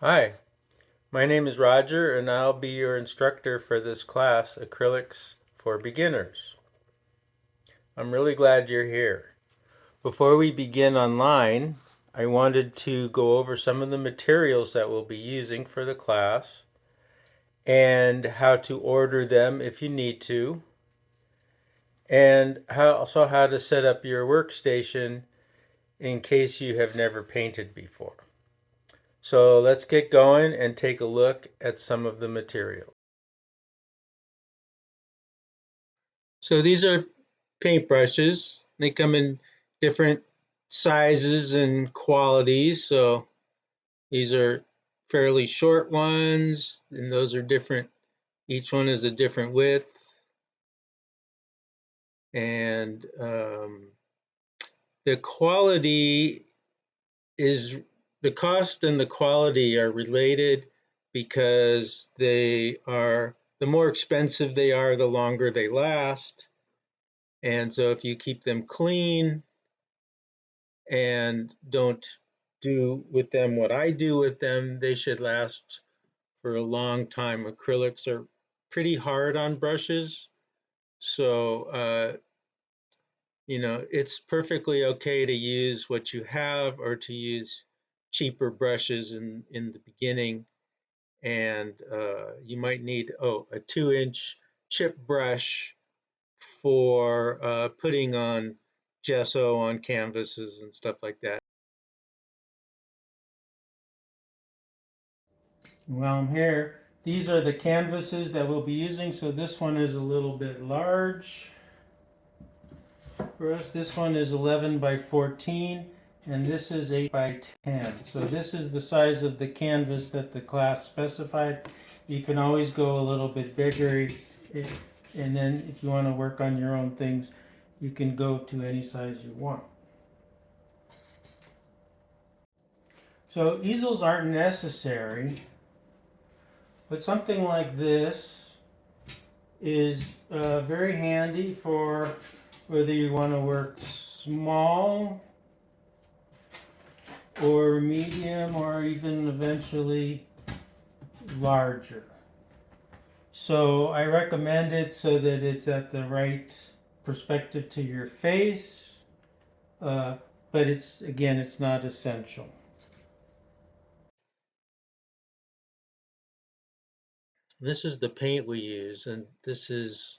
Hi, my name is Roger and I'll be your instructor for this class, Acrylics for Beginners. I'm really glad you're here. Before we begin online, I wanted to go over some of the materials that we'll be using for the class and how to order them if you need to, and also how to set up your workstation in case you have never painted before. So let's get going and take a look at some of the material. So these are paintbrushes. They come in different sizes and qualities. So these are fairly short ones, and those are different. Each one is a different width. And the quality is, the cost and the quality are related because the more expensive they are, the longer they last. And so if you keep them clean and don't do with them what I do with them, they should last for a long time. Acrylics are pretty hard on brushes, so it's perfectly okay to use what you have or to use cheaper brushes in the beginning. And you might need a 2-inch chip brush for putting on gesso on canvases and stuff like that. While I'm here, these are the canvases that we'll be using. So this one is a little bit large for us. This one is 11 by 14 and this is 8 by 10. So this is the size of the canvas that the class specified. You can always go a little bit bigger, and then if you want to work on your own things, you can go to any size you want. So easels aren't necessary, but something like this is very handy for whether you want to work small or medium or even eventually larger. So I recommend it so that it's at the right perspective to your face, but it's not essential. This is the paint we use, and this is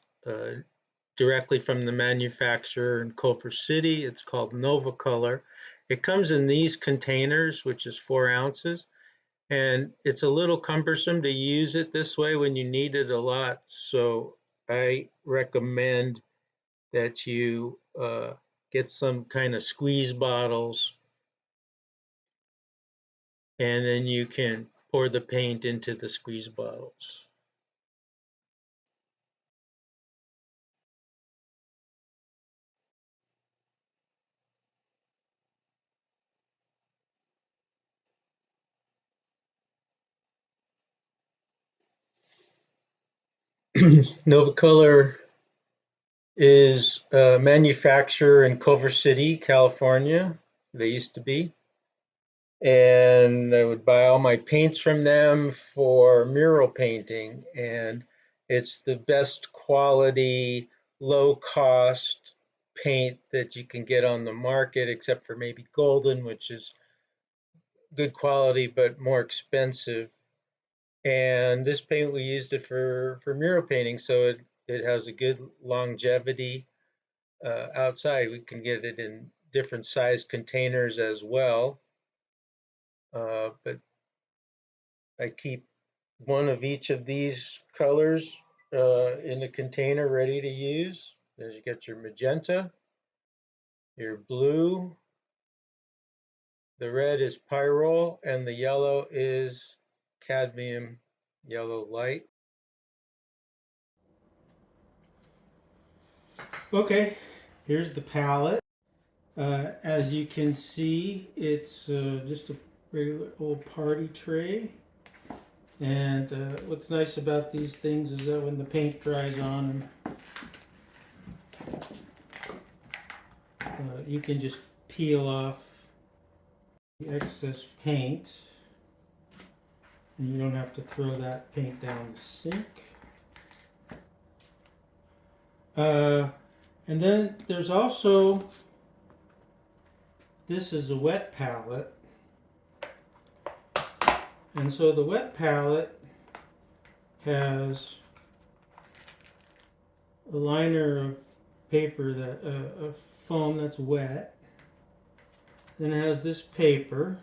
directly from the manufacturer in Culver City. It's called Nova Color. It comes in these containers, which is 4 ounces, and it's a little cumbersome to use it this way when you need it a lot. So I recommend that you get some kind of squeeze bottles, and then you can pour the paint into the squeeze bottles. Nova Color is a manufacturer in Culver City, California. They used to be. And I would buy all my paints from them for mural painting. And it's the best quality, low cost paint that you can get on the market, except for maybe Golden, which is good quality but more expensive. And this paint, we used it for mural painting, so it has a good longevity outside. We can get it in different size containers as well, but I keep one of each of these colors in a container ready to use. There's, you get your magenta, your blue, the red is pyrrole, and the yellow is cadmium yellow light. Okay, here's the palette. As you can see, it's just a regular old party tray. And what's nice about these things is that when the paint dries on them, you can just peel off the excess paint. and you don't have to throw that paint down the sink. And then there's also, this is a wet palette. And so the wet palette has a liner of paper that, of foam that's wet. Then it has this paper.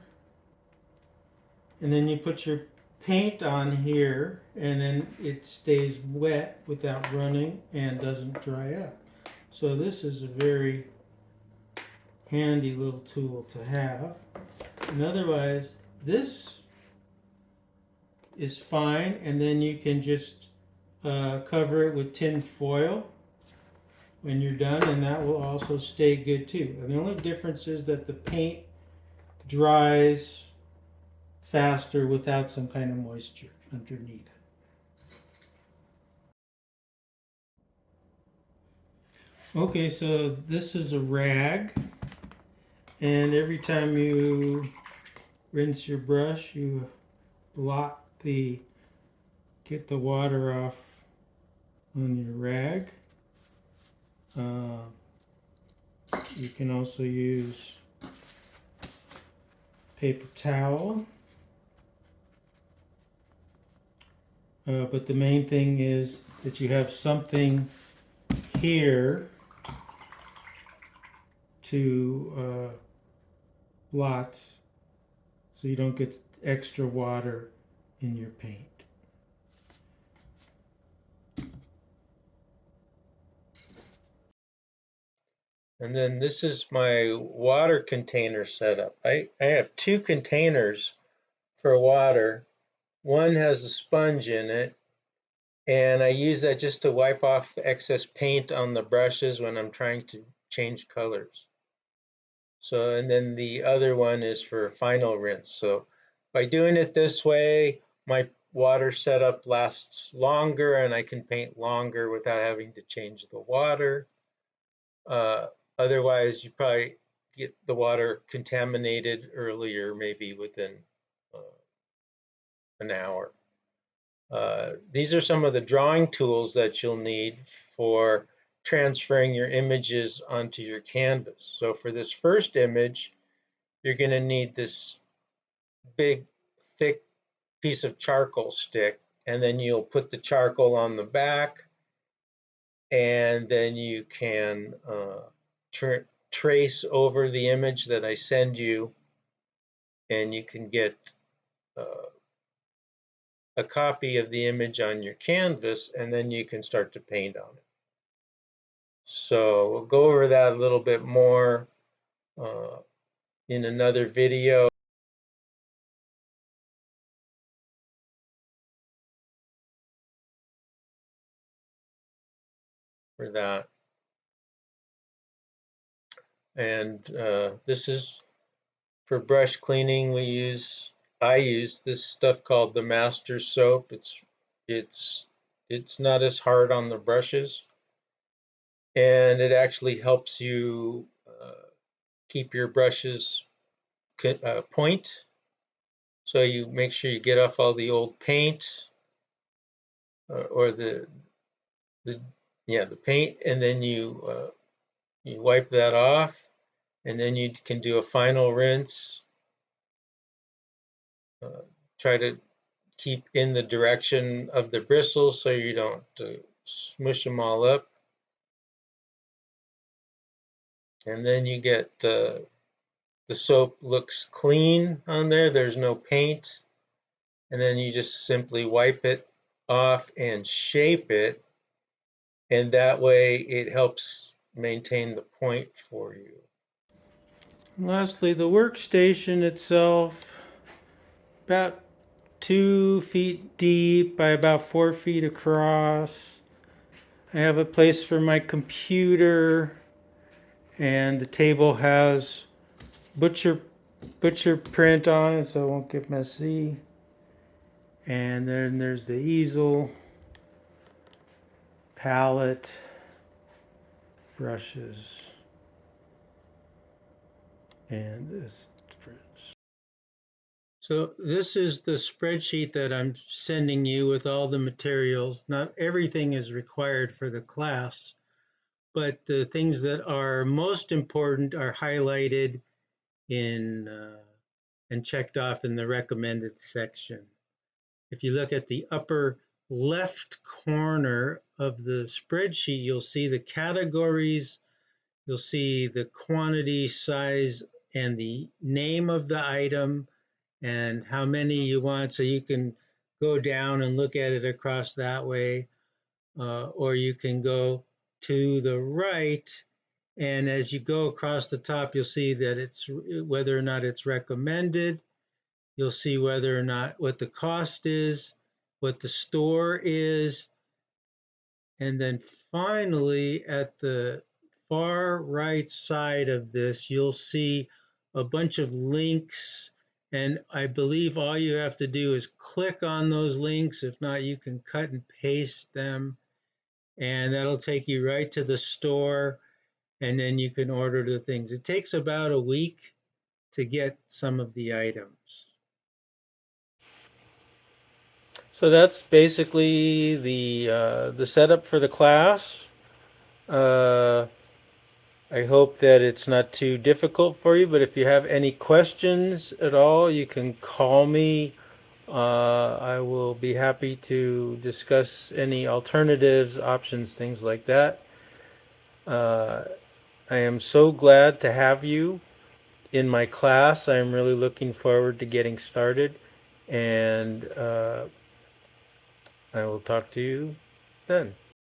And then you put your paint on here, and then it stays wet without running and doesn't dry up. So this is a very handy little tool to have. And otherwise, this is fine, and then you can just cover it with tin foil when you're done, and that will also stay good too. And the only difference is that the paint dries faster without some kind of moisture underneath. Okay, so this is a rag, and every time you rinse your brush, you get the water off on your rag. You can also use paper towel. But the main thing is that you have something here to blot so you don't get extra water in your paint. And then this is my water container setup. I have two containers for water. One has a sponge in it, and I use that just to wipe off the excess paint on the brushes when I'm trying to change colors. So, and then the other one is for final rinse. So by doing it this way, my water setup lasts longer and I can paint longer without having to change the water. Otherwise, you probably get the water contaminated earlier, maybe within an hour. These are some of the drawing tools that you'll need for transferring your images onto your canvas. So for this first image, you're going to need this big, thick piece of charcoal stick, and then you'll put the charcoal on the back, and then you can trace over the image that I send you, and you can get a copy of the image on your canvas, and then you can start to paint on it. So we'll go over that a little bit more in another video. For that. And this is for brush cleaning. I use this stuff called the Master Soap. It's not as hard on the brushes, and it actually helps you keep your brushes point. So you make sure you get off all the old paint or the paint, and then you wipe that off, and then you can do a final rinse. Try to keep in the direction of the bristles so you don't smush them all up. And then you get the soap looks clean on there. There's no paint. And then you just simply wipe it off and shape it. And that way it helps maintain the point for you. And lastly, the workstation itself, about 2 feet deep by about 4 feet across. I have a place for my computer, and the table has butcher print on it so it won't get messy. And then there's the easel, palette, brushes, and this fridge. So this is the spreadsheet that I'm sending you with all the materials. Not everything is required for the class, but the things that are most important are highlighted in and checked off in the recommended section. If you look at the upper left corner of the spreadsheet, you'll see the categories, you'll see the quantity, size, and the name of the item and how many you want. So you can go down and look at it across that way, or you can go to the right. And as you go across the top, you'll see that it's whether or not it's recommended. You'll see whether or not what the cost is, what the store is, and then finally at the far right side of this, you'll see a bunch of links. And I believe all you have to do is click on those links. If not, you can cut and paste them, and that'll take you right to the store. And then you can order the things. It takes about a week to get some of the items. So that's basically the setup for the class. Uh, I hope that it's not too difficult for you, but if you have any questions at all, you can call me. I will be happy to discuss any alternatives, options, things like that. Uh, I am so glad to have you in my class. I am really looking forward to getting started, and I will talk to you then.